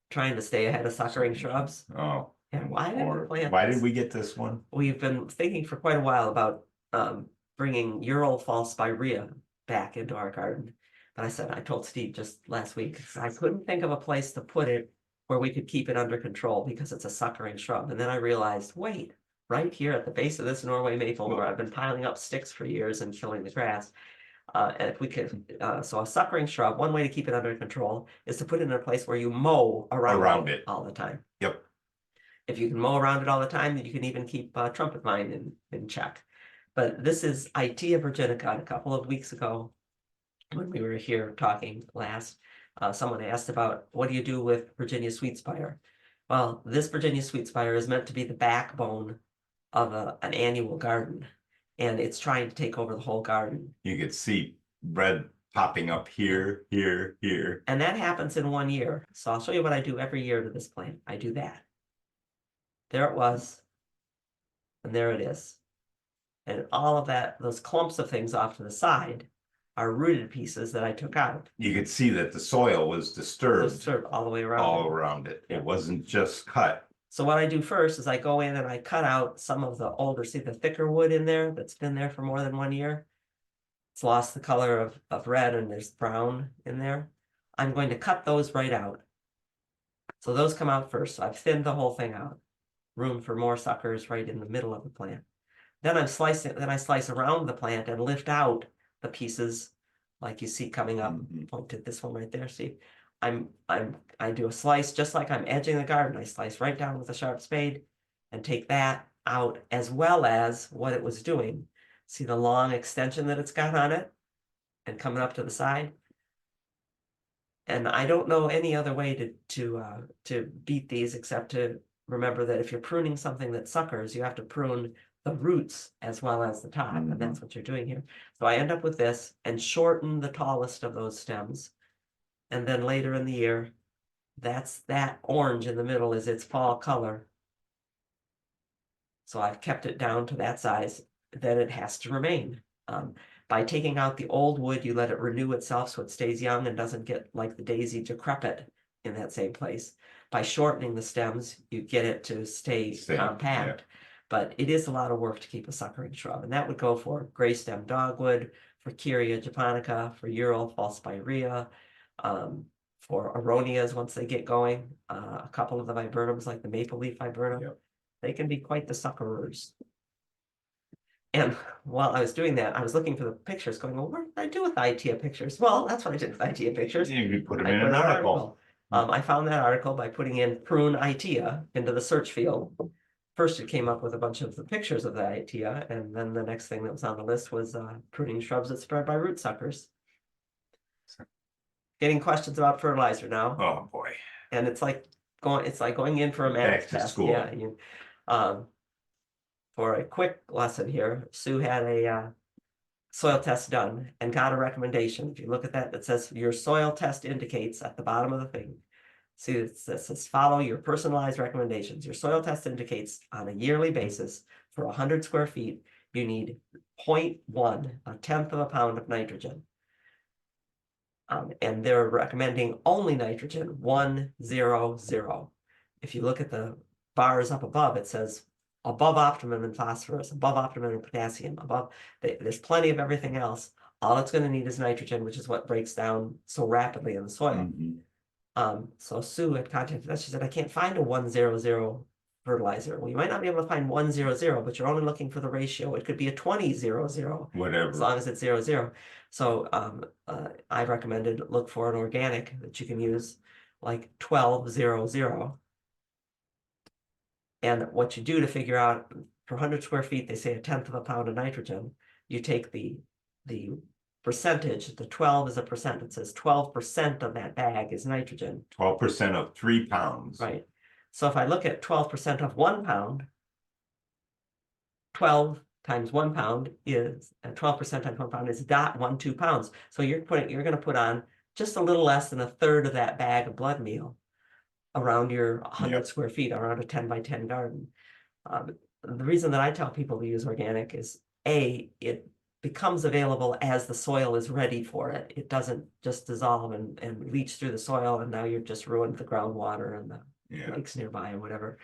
trying to stay ahead of suckering shrubs. Oh. And why did we plant Why this? did we get this one? We've been thinking for quite a while about bringing Ural falspirea back into our garden. But I told Steve just last week, I couldn't think of a place to put it where we could keep it under control because it's a suckering shrub. And then I realized, wait, right here at the base of this Norway maple where I've been piling up sticks for years and killing the grass. And if we could, so a suckering shrub, one way to keep it under control is to put it in a place where you mow around it all the time. Yep. If you can mow around it all the time, then you can even keep trumpet vine in check. But this is Itea virginica. A couple of weeks ago, when we were here talking last, someone asked about what do you do with Virginia sweetspire? Well, this Virginia sweetspire is meant to be the backbone of an annual garden, and it's trying to take over the whole garden. You could see red popping up here, here, here. And that happens in 1 year. So I'll show you what I do every year to this plant. I do that. There it was. And there it is. And all of that, those clumps of things off to the side are rooted pieces that I took out. You could see that the soil was disturbed Disturbed all the way around. all around it. It wasn't just cut. So what I do first is I go in and I cut out some of the older, see the thicker wood in there that's been there for more than 1 year. It's lost the color of red and there's brown in there. I'm going to cut those right out. So those come out first. So I've thinned the whole thing out. Room for more suckers right in the middle of the plant. Then I slice around the plant and lift out the pieces like you see coming up. Pointed this one right there. See, I do a slice just like I'm edging the garden. I slice right down with a sharp spade and take that out as well as what it was doing. See the long extension that it's got on it and coming up to the side. And I don't know any other way to beat these except to remember that if you're pruning something that suckers, you have to prune the roots as well as the top, and that's what you're doing here. So I end up with this and shorten the tallest of those stems. And then later in the year, that's that orange in the middle is its fall color. So I've kept it down to that size, then it has to remain. By taking out the old wood, you let it renew itself so it stays young and doesn't get like the daisy decrepit in that same place. By shortening the stems, you get it to stay compact. Yeah. But it is a lot of work to keep a suckering shrub, and that would go for gray stem dogwood, for Kyria japonica, for Ural falspirea, for aronias once they get going. A couple of the viburnums, like the maple leaf viburnum, they can be quite the suckerers. And while I was doing that, I was looking for the pictures, going, well, what did I do with the Itea pictures? Well, that's what I did with Itea pictures. You put them in an article. I found that article by putting in Prune Itea into the search field. First, it came up with a bunch of the pictures of the Itea, and then the next thing that was on the list was pruning shrubs that spread by root suckers. Getting questions about fertilizer now. Oh boy! And it's like going in for a math test. School. Yeah. For a quick lesson here, Sue had a soil test done and got a recommendation. If you look at that, it says your soil test indicates at the bottom of the thing. See, it says follow your personalized recommendations. Your soil test indicates on a yearly basis for 100 square feet, you need 0.1, a tenth of a pound of nitrogen. And they're recommending only nitrogen, 100. If you look at the bars up above, it says above optimum in phosphorus, above optimum in potassium, there's plenty of everything else. All it's going to need is nitrogen, which is what breaks down so rapidly in the soil. So Sue had contacted us. She said, I can't find a 100 fertilizer. Well, you might not be able to find 100, but you're only looking for the ratio. It could be a 20-0-0. Whatever. As long as it's 0-0. So I recommended look for an organic that you can use, like 12-0-0. And what you do to figure out per 100 square feet, they say a tenth of a pound of nitrogen. You take the percentage, the 12 is a percent. It says 12% of that bag is nitrogen. 12% of 3 pounds. Right. So if I look at 12% of 1 pound, 12 times 1 pound is 12% times 1 pound is 0.12 pounds. So you're going to put on just a little less than a third of that bag of blood meal around your 100 square feet, around a 10 by 10 garden. The reason that I tell people to use organic is it becomes available as the soil is ready for it. It doesn't just dissolve and leach through the soil, and now you've just ruined the groundwater and the Yeah, lakes nearby or whatever.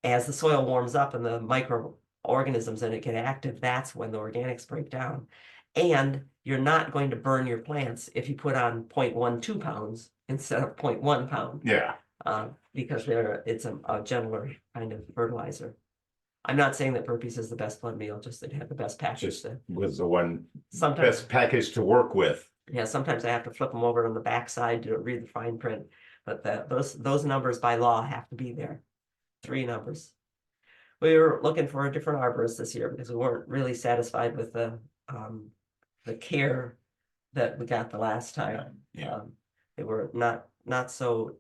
As the soil warms up and the microorganisms in it get active, that's when the organics break down. And you're not going to burn your plants if you put on 0.12 pounds instead of 0.1 pound. yeah. Because it's a gentler kind of fertilizer. I'm not saying that Burpees is the best blood meal, just that it had the best package. Just was the one Sometimes, best package to work with. yeah, sometimes I have to flip them over on the backside to read the fine print, but those numbers by law have to be there. 3 numbers. We were looking for a different arborist this year because we weren't really satisfied with the care that we got the last time. Yeah. They were not so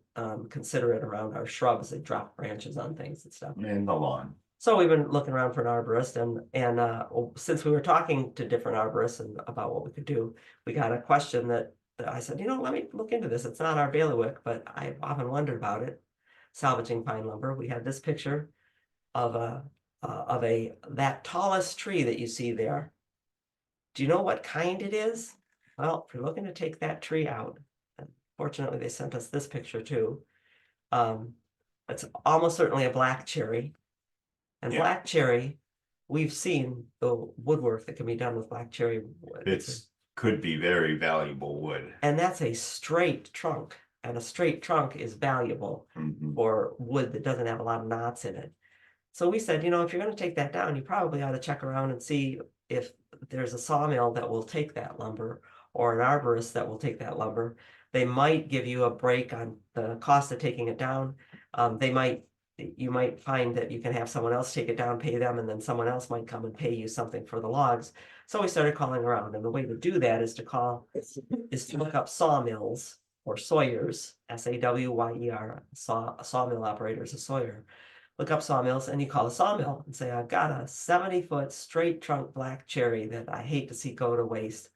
considerate around our shrubs. They drop branches on things and stuff. And the lawn. So we've been looking around for an arborist, and since we were talking to different arborists and about what we could do, we got a question that I said, let me look into this. It's not our bailiwick, but I've often wondered about it. Salvaging pine lumber. We had this picture of that tallest tree that you see there. Do you know what kind it is? Well, if you're looking to take that tree out, fortunately they sent us this picture too. It's almost certainly a black cherry. And Yeah. black cherry, we've seen the woodwork that can be done with black cherry wood. Could be very valuable wood. And that's a straight trunk. And a straight trunk is valuable for wood that doesn't have a lot of knots in it. So we said, if you're going to take that down, you probably ought to check around and see if there's a sawmill that will take that lumber or an arborist that will take that lumber. They might give you a break on the cost of taking it down. You might find that you can have someone else take it down, pay them, and then someone else might come and pay you something for the logs. So we started calling around, and the way to do that is to look up sawmills or sawyers, S-A-W-Y-E-R, sawmill operators, a sawyer. Look up sawmills, and you call a sawmill and say, I've got a 70-foot straight trunk black cherry that I hate to see go to waste.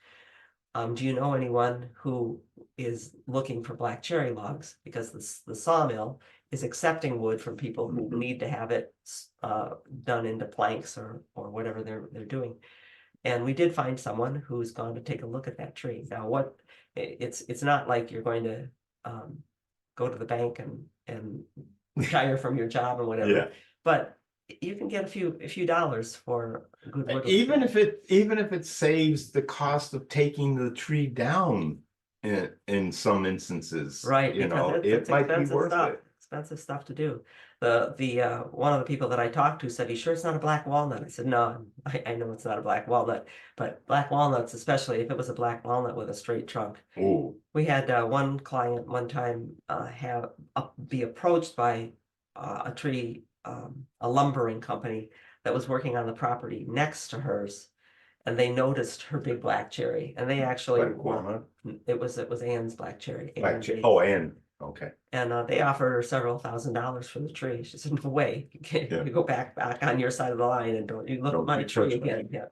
Do you know anyone who is looking for black cherry logs? Because the sawmill is accepting wood from people who need to have it done into planks or whatever they're doing. And we did find someone who's gone to take a look at that tree. Now, it's not like you're going to go to the bank and retire from your job and whatever. Yeah. But you can get a few dollars for good wood. Even if it saves the cost of taking the tree down in some instances. Right, it might be worth it. Expensive stuff to do. The one of the people that I talked to said, "You sure it's not a black walnut?" I said, "No, I know it's not a black walnut, but black walnuts, especially if it was a black walnut with a straight trunk." Oh, We had one client one time be approached by a lumbering company that was working on the property next to hers, and they noticed her big black cherry, and they actually black walnut. it was Anne's black cherry. Black cherry. Oh, and okay. And they offered her several $1,000s for the tree. She said, "No way, you go back on your side of the line and don't you look at my tree again." Yeah.